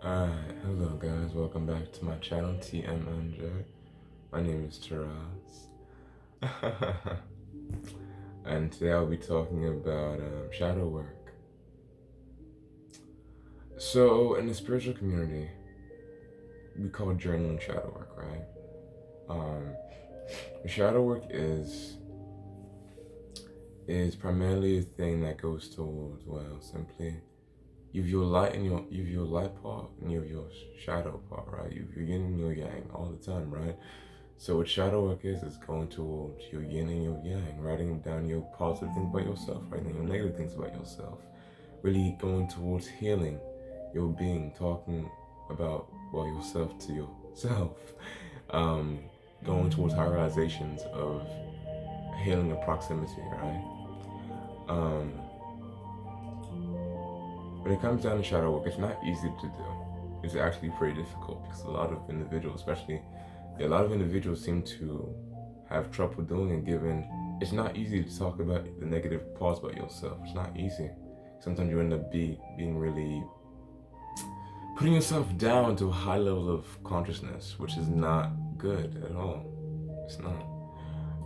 Alright, hello guys, welcome back to my channel, TMNJ. My name is Taraz. And today I'll be talking about shadow work. So, in the spiritual community, we call journaling shadow work, right? Um, Shadow work is primarily a thing that goes towards, well, simply you have your light and you have your light part and you have your shadow part, right? You have your yin and your yang all the time, right? So what shadow work is going towards your yin and your yang, writing down your positive things about yourself, writing down your negative things about yourself, really going towards healing your being, talking about, well, yourself to yourself, um, going towards higher realizations of healing and proximity, right? Um, when it comes down to shadow work, it's not easy to do. It's actually pretty difficult because a lot of individuals, especially a lot of individuals, seem to have trouble doing it. Given it's not easy to talk about the negative parts about yourself. It's not easy. Sometimes you end up being really putting yourself down to a high level of consciousness, which is not good at all. It's not.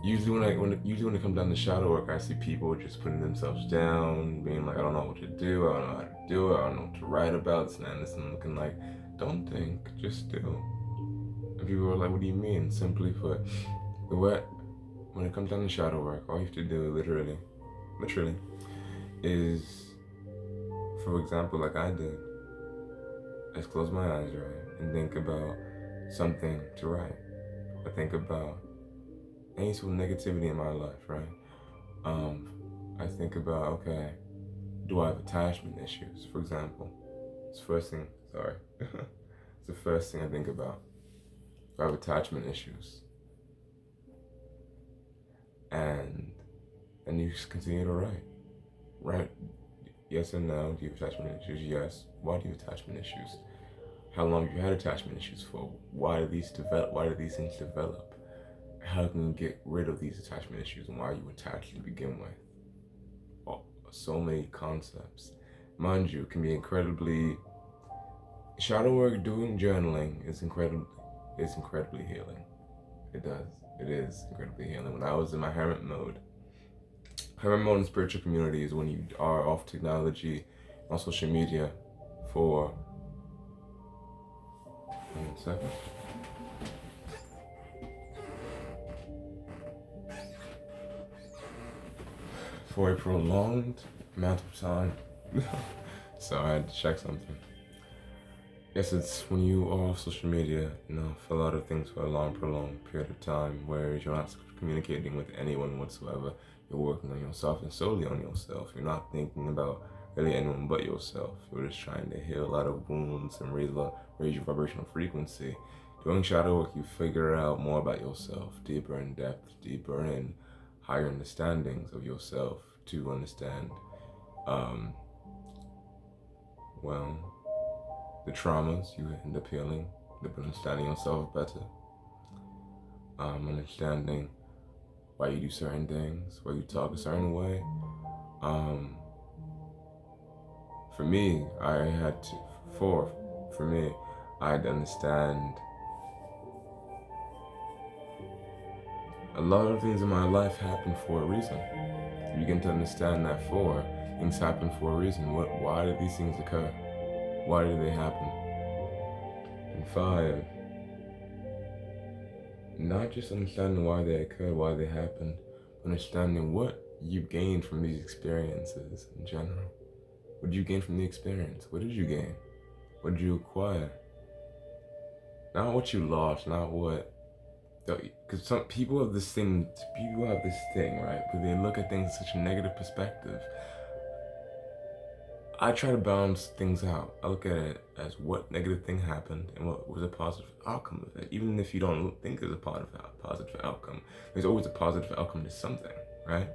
Usually when it comes down to shadow work, I see people just putting themselves down, being like, I don't know what to do, I don't know how to do it, I don't know what to write about, this and this, and looking like, don't think, just do. And people are like, what do you mean? Simply put, when it comes down to shadow work, all you have to do, literally, is, for example, like I did, is close my eyes, right, and think about something to write. I think about any sort of negativity in my life, right? Um, I think about, okay, do I have attachment issues, for example? It's the first thing, sorry. It's the first thing I think about. Do I have attachment issues? And then you just continue to write. Write yes and no. Do you have attachment issues? Yes. Why do you have attachment issues? How long have you had attachment issues for? Why do these develop? Why do these things develop? How can you get rid of these attachment issues and why are you attached to begin with? Oh, so many concepts. Mind you, it can be incredibly shadow work. Doing journaling is incredibly healing. It does. It is incredibly healing. When I was in my hermit mode in spiritual community is when you are off technology on social media for 1 second. For a prolonged amount of time. So I had to check something. Yes, it's when you are off social media, for a lot of things for a long, prolonged period of time, where you're not communicating with anyone whatsoever. You're working on yourself and solely on yourself. You're not thinking about really anyone but yourself. You're just trying to heal a lot of wounds and raise your vibrational frequency. Doing shadow work, you figure out more about yourself, deeper in depth, deeper in higher understandings of yourself to understand, um, well, the traumas you end up healing, understanding yourself better, understanding why you do certain things, why you talk a certain way. Um, for me, I had to, for me, I had to understand a lot of things in my life happen for a reason. You begin to understand that things happen for a reason. Why did these things occur? Why did they happen? And 5, not just understanding why they occurred, why they happened, but understanding what you gained from these experiences in general. What did you gain from the experience? What did you gain? What did you acquire? Not what you lost, not what. Because some people have this thing, right? But they look at things in such a negative perspective. I try to balance things out. I look at it as what negative thing happened and what was a positive outcome of it. Even if you don't think there's a positive outcome, there's always a positive outcome to something, right?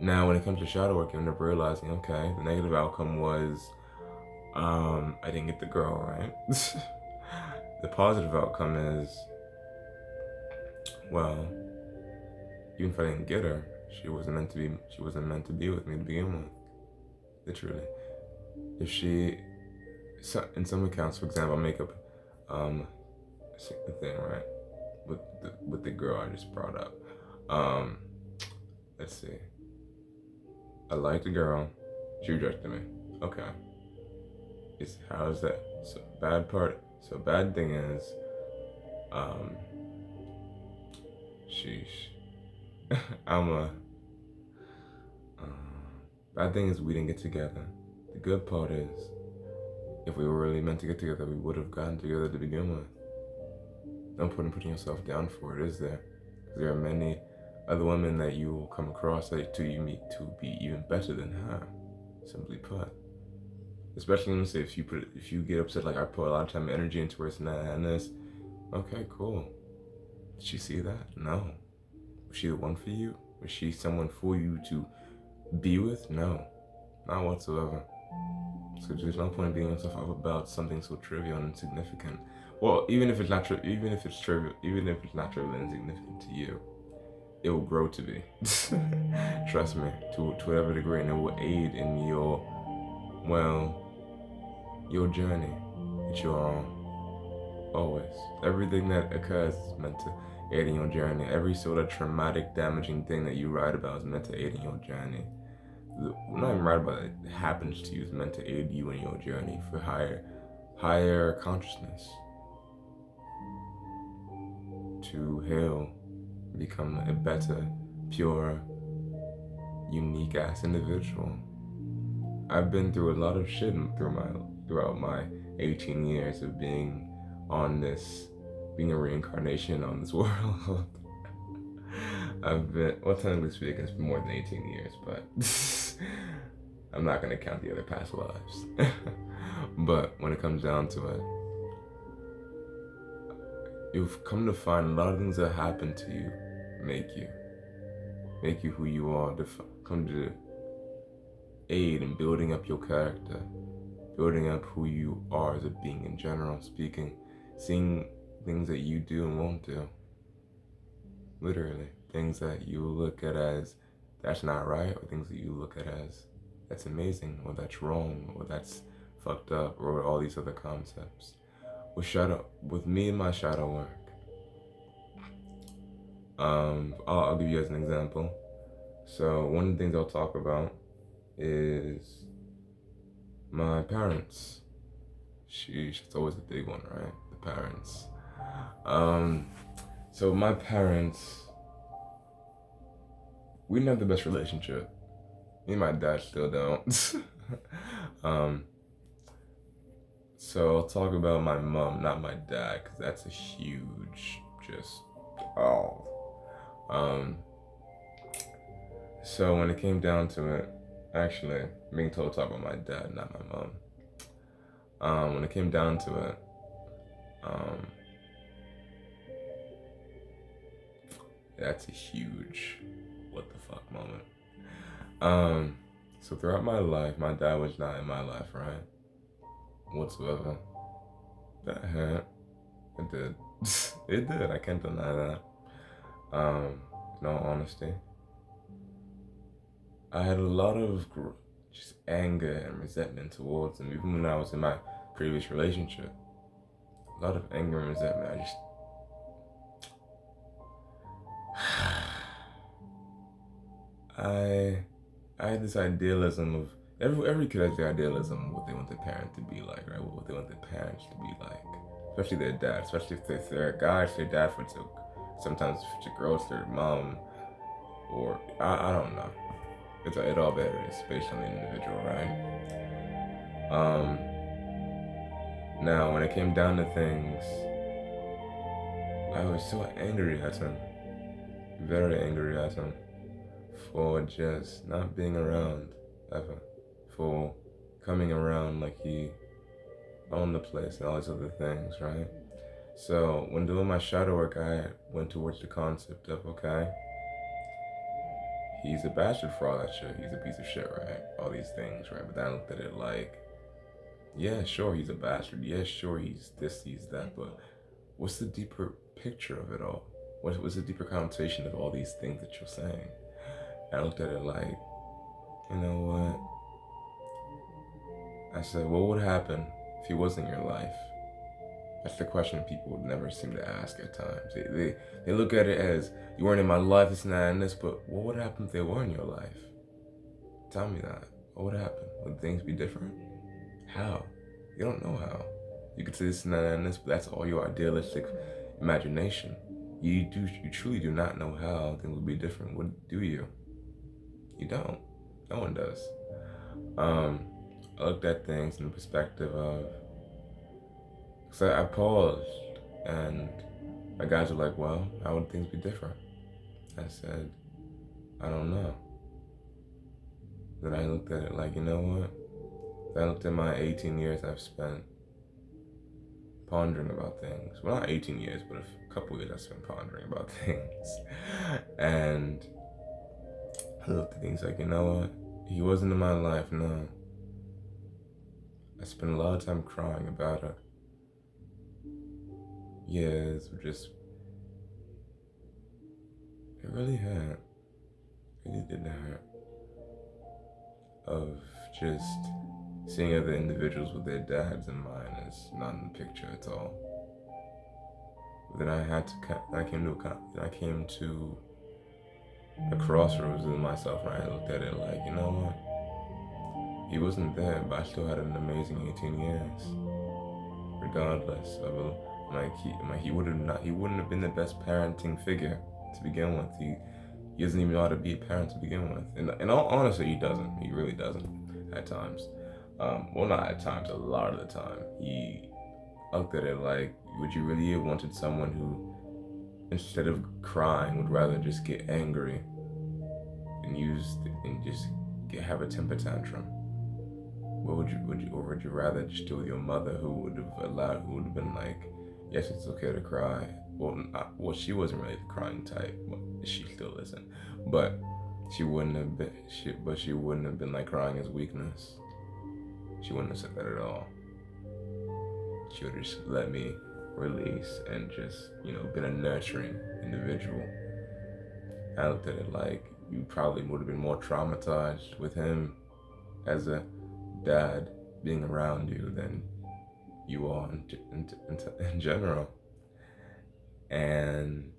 Now, when it comes to shadow work, you end up realizing, okay, the negative outcome was I didn't get the girl, right? The positive outcome is, well, even if I didn't get her, she wasn't meant to be with me to begin with, literally. If she So in some accounts, for example, I make up um a thing, right? With the girl I just brought up. Um, let's see. I like the girl. She rejected me. Okay. It's how's that? So bad part. So bad thing is, um, sheesh. I'm a. Bad thing is we didn't get together. The good part is, if we were really meant to get together, we would have gotten together to begin with. No point in putting yourself down for it, is there? Because there are many other women that you will come across that you meet to be even better than her. Simply put. Especially when say if you get upset like I put a lot of time and energy into this and that and this. Okay, cool. Did she see that? No. Was she the one for you? Was she someone for you to be with? No. Not whatsoever. So there's no point in beating yourself up about something so trivial and insignificant. Well, even if it's not trivial and insignificant to you, it will grow to be. Trust me, to whatever degree, and it will aid in your journey that you're on. Always. Everything that occurs is meant to aid in your journey. Every sort of traumatic, damaging thing that you write about is meant to aid in your journey. Not even write about it, it happens to you, is meant to aid you in your journey for higher consciousness. To heal, become a better, pure, unique ass individual. I've been through a lot of shit throughout my 18 years of being a reincarnation on this world. Technically speaking, it's been more than 18 years, but I'm not gonna count the other past lives. But when it comes down to it, you've come to find a lot of things that happen to you make you who you are, come to aid in building up your character, building up who you are as a being in general, speaking, seeing things that you do and won't do. Literally, things that you look at as that's not right, or things that you look at as that's amazing, or that's wrong, or that's fucked up, or all these other concepts. With me and my shadow work, I'll give you as an example. So one of the things I'll talk about is my parents. Sheesh, it's always a big one, right? The parents. So my parents, we didn't have the best relationship. Me and my dad still don't. So I'll talk about my mom, not my dad, because that's a huge, So when it came down to it, actually, being told to talk about my dad, not my mom. When it came down to it, that's a huge what the fuck moment. So throughout my life, my dad was not in my life, right? Whatsoever. That hurt. It did. It did. I can't deny that. In all honesty, I had a lot of just anger and resentment towards him, even when I was in my previous relationship. A lot of anger and resentment. I had this idealism of every kid has the idealism of what they want their parent to be like, right? What they want their parents to be like, especially their dad. Especially if they're a guy, it's their dad. Sometimes if it's a girl, it's their mom, or I don't know. It all varies based on the individual, right? Now when it came down to things, I was so angry at him, very angry at him, for just not being around ever, for coming around like he owned the place and all these other things, right? So when doing my shadow work, I went towards the concept of, okay, he's a bastard for all that shit. He's a piece of shit, right? All these things, right? But then I looked at it like, yeah, sure, he's a bastard. Yeah, sure, he's this, he's that. But what's the deeper picture of it all? What's the deeper connotation of all these things that you're saying? And I looked at it like, you know what? I said, what would happen if he wasn't in your life? That's the question people would never seem to ask at times. They look at it as, you weren't in my life, this and that and this, but what would happen if they were in your life? Tell me that. What would happen? Would things be different? How? You don't know how. You could say this and that and this, but that's all your idealistic imagination. You truly do not know how things would be different. What do you? You don't. No one does. I looked at things in the perspective of, so I paused, and my guys were like, well, how would things be different? I said, I don't know. Then I looked at it like, you know what? Then I looked at my 18 years I've spent pondering about things. Well, not 18 years, but a couple years I spent pondering about things. And I looked at things like, you know what? He wasn't in my life, no. I spent a lot of time crying about it. Years of just, it really hurt. It really did hurt. Of just seeing other individuals with their dads and mine is not in the picture at all. But then I came to a crossroads with myself, and I looked at it like, you know what? He wasn't there, but I still had an amazing 18 years. Regardless of he wouldn't have been the best parenting figure to begin with. He doesn't even know how to be a parent to begin with. And in all honesty, he doesn't. He really doesn't at times. Well, not at times, a lot of the time. He looked at it like, would you really have wanted someone who, instead of crying, would rather just get angry and just have a temper tantrum? Or would you rather just do with your mother, who would have been like, yes, it's okay to cry. Well, she wasn't really the crying type. Well, she still isn't. But she wouldn't have been like crying as weakness. She wouldn't have said that at all. She would have just let me release and just, been a nurturing individual. I looked at it like, you probably would have been more traumatized with him as a dad being around you than you are in general. And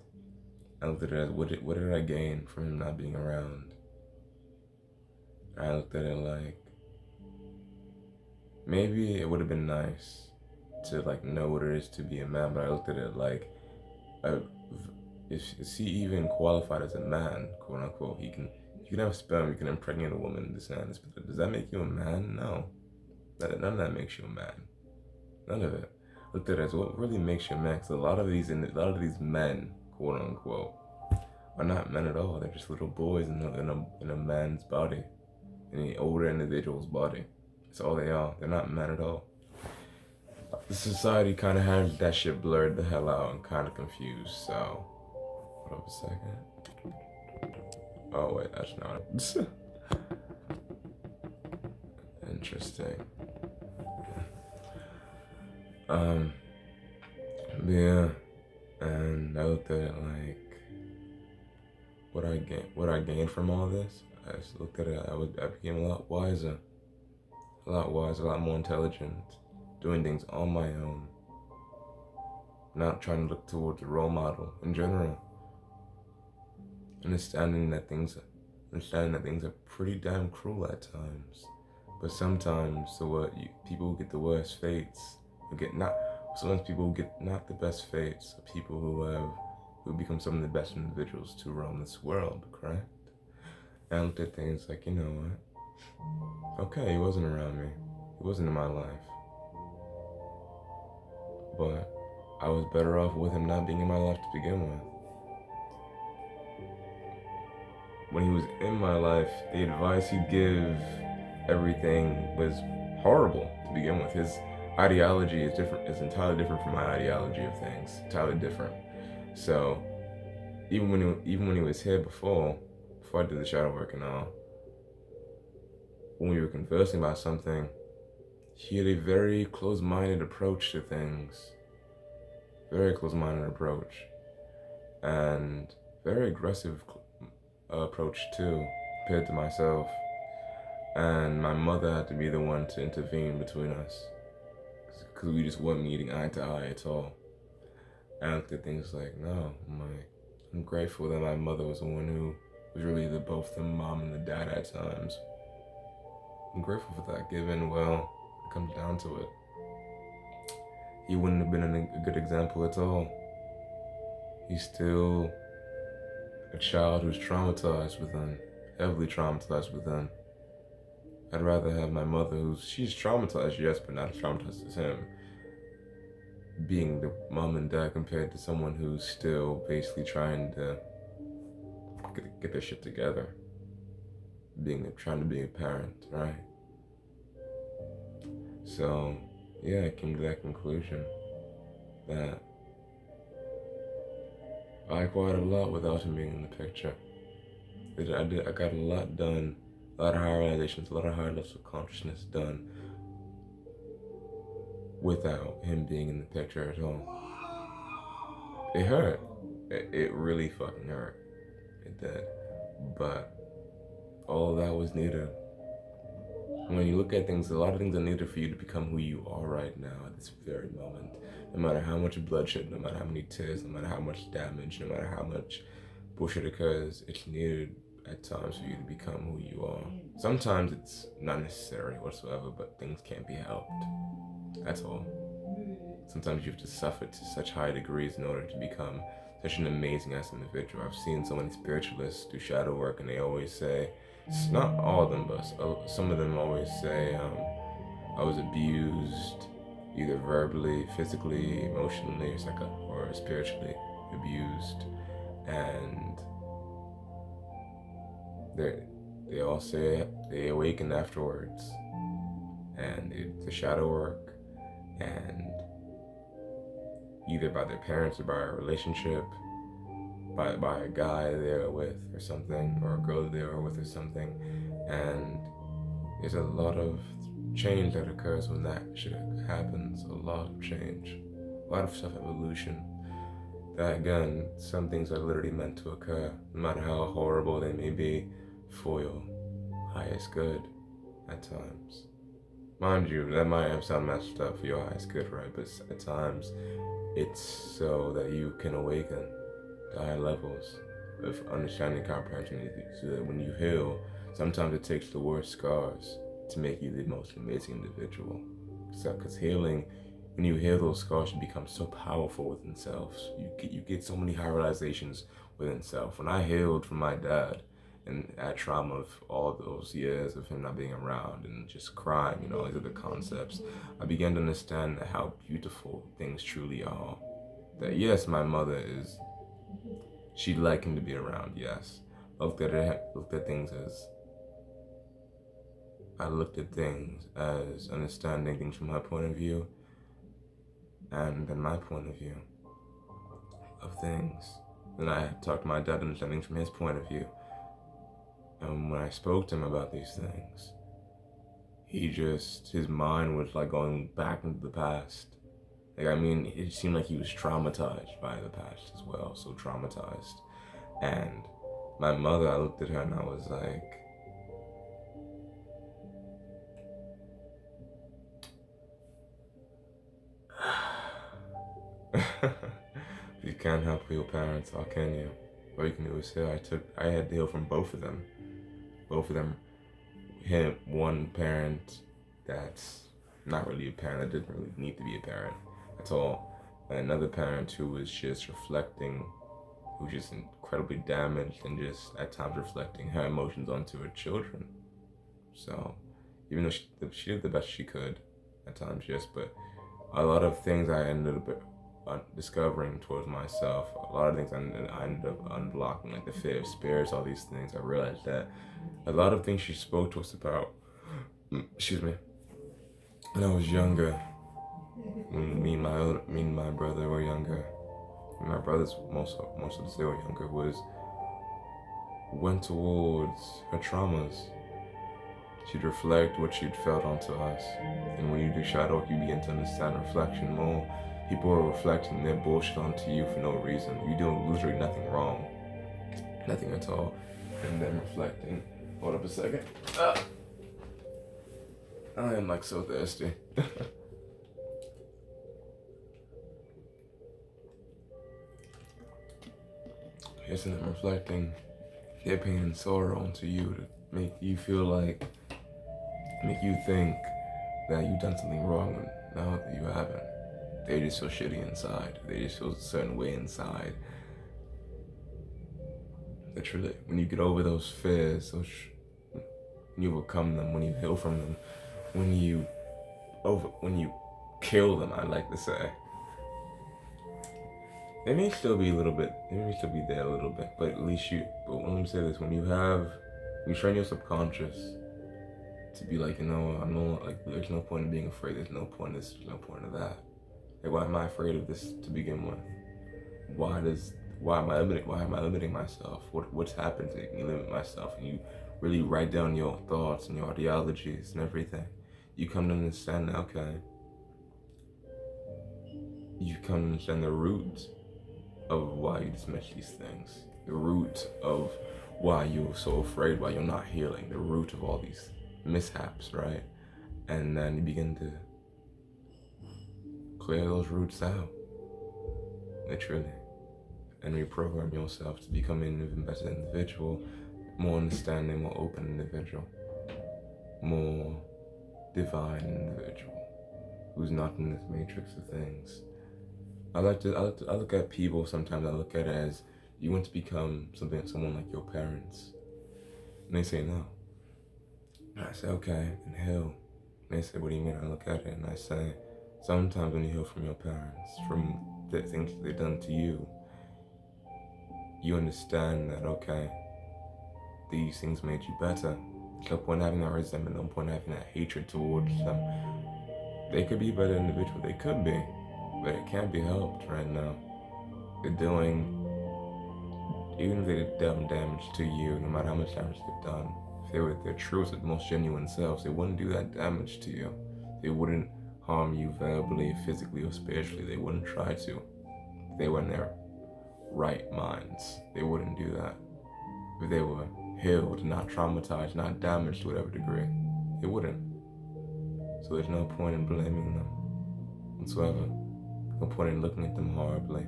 I looked at it as, what did I gain from him not being around? I looked at it like, maybe it would have been nice to know what it is to be a man, but I looked at it like, is he even qualified as a man, quote unquote? You can have sperm, you can impregnate a woman, this and this, but does that make you a man? No. None of that makes you a man. None of it. Looked at it as, what really makes you a man? Because a lot of these men, quote unquote, are not men at all. They're just little boys in a man's body, in an older individual's body. That's all they are. They're not men at all. The society kind of has that shit blurred the hell out and kind of confused. So, hold up a second. Oh wait, that's not interesting. Yeah, and I looked at it like, what I gained from all this. I just looked at it. I became a lot wiser, a lot more intelligent, doing things on my own, not trying to look towards a role model in general. Understanding that things are pretty damn cruel at times, but sometimes people who get the worst fates sometimes people get not the best fates, people who become some of the best individuals to roam this world, correct? And I looked at things like, you know what? Okay, he wasn't around me. He wasn't in my life. But I was better off with him not being in my life to begin with. When he was in my life, the advice he'd give, everything was horrible to begin with. His ideology is entirely different from my ideology of things. Entirely different. So even when he was here before I did the shadow work and all, when we were conversing about something, he had a very close-minded approach to things. Very close-minded approach. And very aggressive approach too, compared to myself. And my mother had to be the one to intervene between us. because we just weren't meeting eye to eye at all. I looked at things like, no, I'm grateful that my mother was the one who was really both the mom and the dad at times. I'm grateful for that, given, well, it comes down to it. He wouldn't have been a good example at all. He's still a child who's traumatized within, heavily traumatized within. I'd rather have my mother she's traumatized, yes, but not as traumatized as him, being the mom and dad compared to someone who's still basically trying to get their shit together. Trying to be a parent, right? So, yeah, I came to that conclusion that I acquired a lot without him being in the picture. I got a lot done, a lot of higher realizations, a lot of higher levels of consciousness done without him being in the picture at all. It hurt. It really fucking hurt. It did. But all of that was needed. When you look at things, a lot of things are needed for you to become who you are right now at this very moment. No matter how much bloodshed, no matter how many tears, no matter how much damage, no matter how much bullshit occurs, it's needed at times for you to become who you are. Sometimes it's not necessary whatsoever, but things can't be helped. That's all. Sometimes you have to suffer to such high degrees in order to become such an amazing ass individual. I've seen so many spiritualists do shadow work, and they always say, not all of them, but some of them always say, I was abused, either verbally, physically, emotionally, or spiritually abused, and they all say they awaken afterwards, and it's a shadow work, and either by their parents or by a relationship, by a guy they were with or something, or a girl they were with or something, and there's a lot of change that occurs when that shit happens. A lot of change, a lot of self-evolution. That again, some things are literally meant to occur, no matter how horrible they may be, for your highest good at times. Mind you, that might have sound messed up for your highest good, right? But at times, it's so that you can awaken to higher levels of understanding and comprehension, so that when you heal, sometimes it takes the worst scars to make you the most amazing individual. Because healing, when you heal those scars, you become so powerful within self. You get so many high realizations within self. When I healed from my dad, and that trauma of all those years of him not being around and just crying and all these other concepts, I began to understand how beautiful things truly are. That yes, my mother she'd like him to be around, yes. I looked at things as understanding things from her point of view, and then my point of view of things. And I talked to my dad, understanding from his point of view. And when I spoke to him about these things, his mind was like going back into the past. Like, I mean, it seemed like he was traumatized by the past as well, so traumatized. And my mother, I looked at her and I was like, you can't help your parents, how can you? All you can do is heal. I had to heal from both of them. One parent that's not really a parent, that didn't really need to be a parent at all. And another parent who was just reflecting, who was just incredibly damaged and just at times reflecting her emotions onto her children. So even though she did the best she could at times, yes, but a lot of things I ended up discovering towards myself, a lot of things I ended up unblocking, like the fear of spirits, all these things. I realized that a lot of things she spoke to us about, when I was younger, when me and my brother were younger, my brothers most of us, they were younger, went towards her traumas. She'd reflect what she'd felt onto us. And when you do shadow work, you begin to understand reflection more. People are reflecting their bullshit onto you for no reason. You're doing literally nothing wrong. Nothing at all. And then reflecting. Hold up a second. I am like so thirsty. It's them reflecting their pain and sorrow onto you to make you feel like, make you think that you've done something wrong when no, you haven't. They just feel shitty inside. They just feel a certain way inside. Literally, when you get over those fears, when you overcome them, when you heal from them, when you kill them, I like to say. They may still be a little bit, they may still be there a little bit, but at least but let me say this, when you train your subconscious to be like, there's no point in being afraid, there's no point in this, there's no point in that. Like, why am I afraid of this to begin with? Why am I limiting myself? What's happened to make me limit myself? And you really write down your thoughts and your ideologies and everything. You come to understand, okay, you come to understand the root of why you dismiss these things, the root of why you're so afraid, why you're not healing, the root of all these mishaps, right? And then you begin to clear those roots out, literally, and reprogram yourself to become an even better individual, more understanding, more open individual, more divine individual, who's not in this matrix of things. I look at people sometimes, I look at it as, you want to become someone like your parents. And they say no. And I say, okay, and heal. And they say, what do you mean? I look at it and I say, sometimes when you heal from your parents, from the things that they've done to you, you understand that, okay, these things made you better. There's no point having that resentment, no point having that hatred towards them. They could be a better individual, they could be, but it can't be helped right now. They're doing, even if they did damage to you, no matter how much damage they've done, if they were their truest and most genuine selves, they wouldn't do that damage to you. They wouldn't harm you verbally, physically, or spiritually. They wouldn't try to. If they were in their right minds, they wouldn't do that. If they were healed, not traumatized, not damaged to whatever degree, they wouldn't. So there's no point in blaming them whatsoever. No point in looking at them horribly.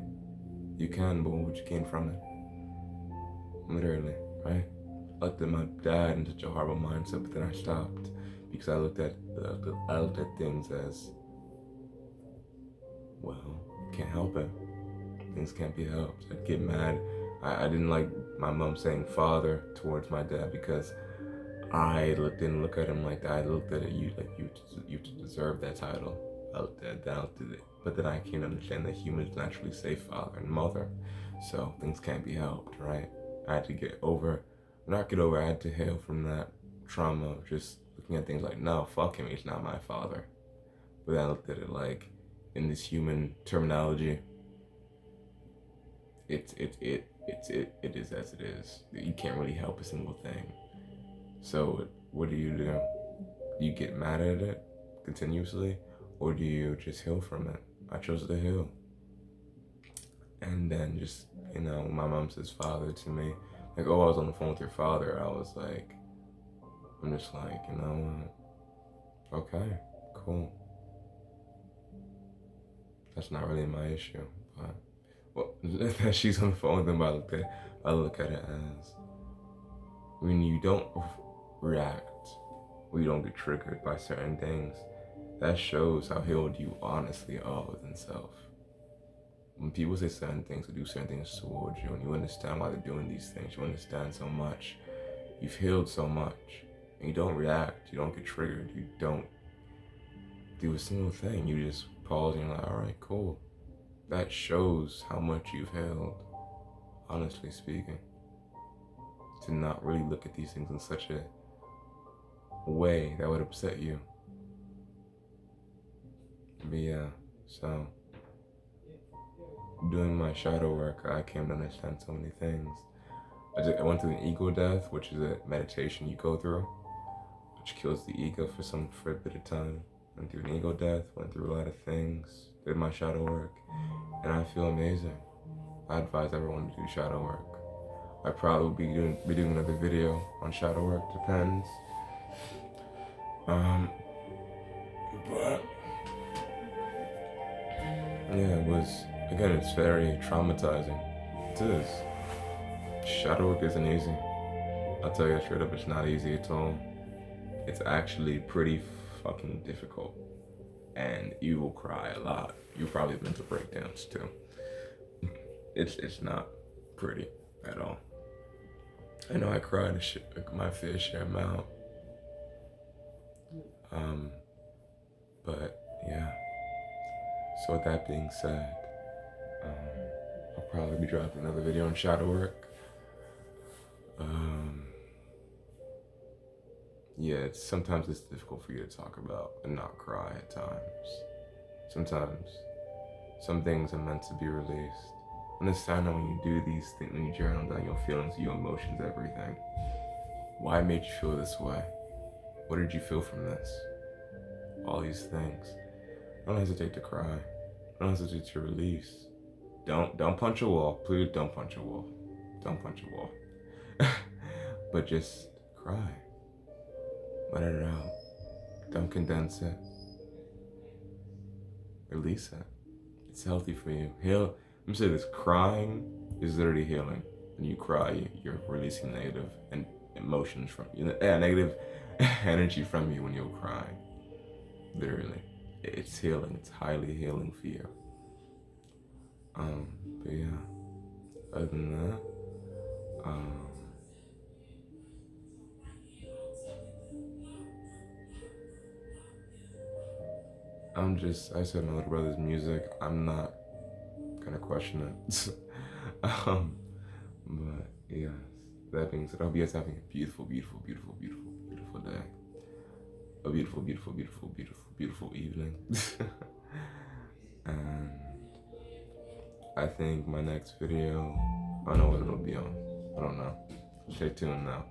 You can, but what would you gain from it? Literally, right? I looked at my dad in such a horrible mindset, but then I stopped because I looked at things as, well, can't help it. Things can't be helped. I'd get mad. I didn't like my mom saying father towards my dad because I didn't look at him like that. I looked at it, you deserve that title. I looked at it. But then I came to understand that humans naturally say father and mother. So things can't be helped, right? I had to I had to heal from that trauma of just looking at things like, no, fuck him, he's not my father. But then I looked at it like, in this human terminology, it is as it is. You can't really help a single thing. So what do? Do you get mad at it continuously, or do you just heal from it? I chose to heal. And then just, when my mom says father to me, like, oh, I was on the phone with your father, I'm just like, okay, cool. That's not really my issue, but, well, she's on the phone with him, I look at it as, when you don't react, when you don't get triggered by certain things, that shows how healed you honestly are within self. When people say certain things or do certain things towards you, and you understand why they're doing these things, you understand so much, you've healed so much, and you don't react, you don't get triggered, you don't do a single thing, you just pause and you're like, all right, cool. That shows how much you've healed, honestly speaking. To not really look at these things in such a way that would upset you. But yeah, so doing my shadow work, I came to understand so many things. I went through an ego death, which is a meditation you go through, which kills the ego for a bit of time. Went through an ego death, went through a lot of things, did my shadow work, and I feel amazing. I advise everyone to do shadow work. I probably will be doing another video on shadow work, depends. But yeah, it's very traumatizing. It is. Shadow work isn't easy. I'll tell you straight up, it's not easy at all. It's actually pretty fucking difficult. And you will cry a lot. You've probably been to breakdowns too. It's not pretty at all. I know I cried my fair share amount. But yeah. So with that being said, I'll probably be dropping another video on shadow work. Yeah, sometimes it's difficult for you to talk about and not cry at times. Sometimes some things are meant to be released. Understand that when you do these things, when you journal down your feelings, your emotions, everything, why made you feel this way? What did you feel from this? All these things. Don't hesitate to cry. Don't hesitate to release. Don't punch a wall. Please don't punch a wall. Don't punch a wall. But just cry. Let it out. Don't condense it. Release it. It's healthy for you. Let me say this, crying is literally healing. When you cry, you're releasing negative and emotions from you. Negative energy from you when you're crying. Literally. It's healing. It's highly healing for you. But yeah. Other than that, I said my little brother's music. I'm not gonna question it. But yes, that being said, I hope you guys having a beautiful, beautiful, beautiful, beautiful, beautiful day. A beautiful, beautiful, beautiful, beautiful, beautiful evening. And I think my next video, I don't know what it'll be on. I don't know. Stay tuned now.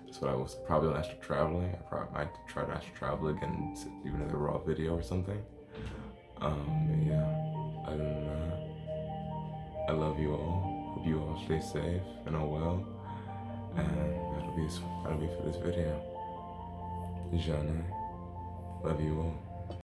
That's what I was probably after traveling. I probably might try to after travel again and do another raw video or something. But yeah, other than that, I love you all. Hope you all stay safe and are well. And that'll be for this video. Jana, love you all.